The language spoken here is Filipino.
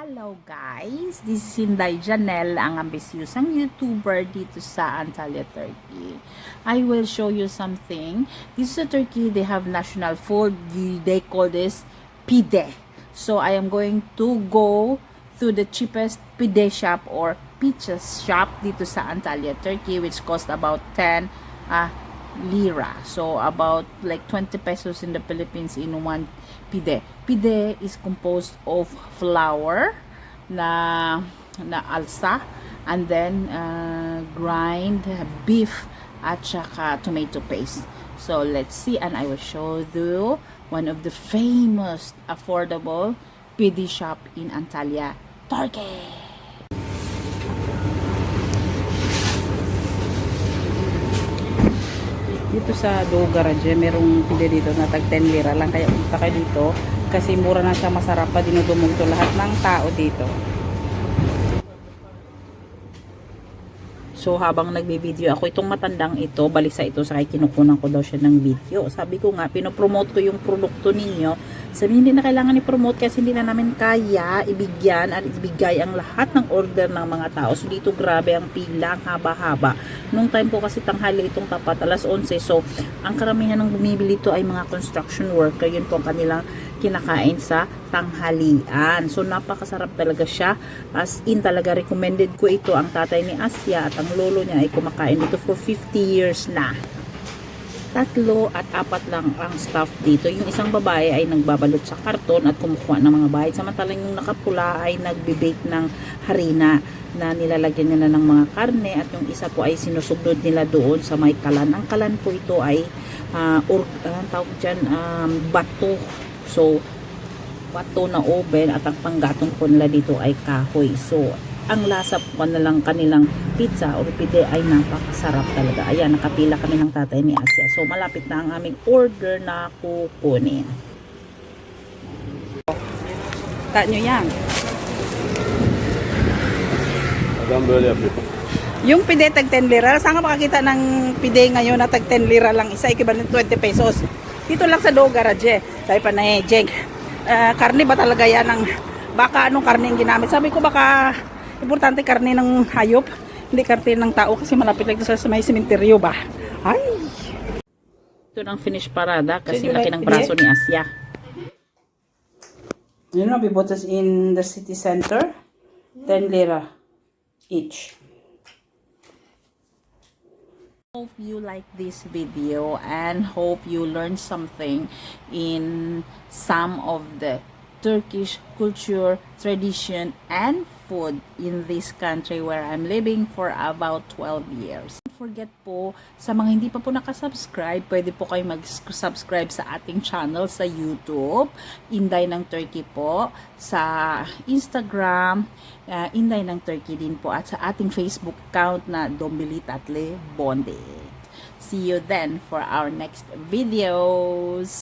Hello guys, this is Inday Janelle, ang ambisyosang YouTuber dito sa Antalya, Turkey. I will show you something. This is a Turkey, they have national food, they call this pide. So I am going to go to the cheapest pide shop or pizza shop dito sa Antalya, Turkey, which cost about 10 lira. So about like 20 pesos in the Philippines in one pide. Pide is composed of flour na alsa and then grind beef at saka tomato paste. So let's see, and I will show you one of the famous affordable pide shop in Antalya, Turkey. Dito sa Do Garage, merong pide dito na tag 10 lira lang, kaya punta kayo dito kasi mura na siya, masarap pa, dinudumog to lahat ng tao dito. So habang nagbi-video ako, itong matandang ito, balisa ito, sa kinukunan ko daw siya ng video. Sabi ko nga, pinopromote ko yung produkto ninyo. Sabi, hindi na kailangan i-promote kasi hindi na namin kaya ibigyan at ibigay ang lahat ng order ng mga tao. So dito grabe ang pila, haba-haba. Nung time ko kasi tanghali itong tapat, alas 11. So ang karamihan ng bumibili ito ay mga construction worker. Yun po ang kanilang kinakain sa tanghalian. So napakasarap talaga siya. As in talaga, recommended ko ito. Ang tatay ni Asya at ang lolo niya ay kumakain dito for 50 years na. 3 at 4 lang ang staff dito. Yung isang babae ay nagbabalot sa karton at kumukuha ng mga bahid. Samantalang yung nakapula ay nagbe-bake ng harina na nilalagyan nila ng mga karne, at yung isa po ay sinusugnod nila doon sa may kalan. Ang kalan po ito ay tawag dyan, bato. So bato na oven, at ang panggatong po nila dito ay kahoy. So ang lasa po na lang kanilang pizza o pide ay napakasarap talaga. Ayan, nakapila kami ng tatay ni Asya. So malapit na ang aming order na kukunin. Ta nyo yan. Yung pide tag 10 lira. Saan ka makakita ng pide ngayon na tag 10 lira lang isa, equivalent 20 pesos? Dito lang sa Do Garage. Sabi pa na Jeng, karne ba talaga yan ng baka? Anong karne yung ginamit? Sabi ko baka importante karne ng hayop, hindi karne ng tao kasi malapit lang sa may sementeryo ba. Ay! Ito ng finish parada kasi laki ng braso ni Asya. You know, we bought this in the city center. 10 lira each. Hope you like this video and hope you learn something in some of the Turkish culture, tradition, and food in this country where I'm living for about 12 years. Don't forget po, sa mga hindi pa po nakasubscribe, pwede po kayo mag-subscribe sa ating channel sa YouTube, Inday ng Turkey po, sa Instagram, Inday ng Turkey din po, at sa ating Facebook account na Dombili Tatle Bonded. See you then for our next videos.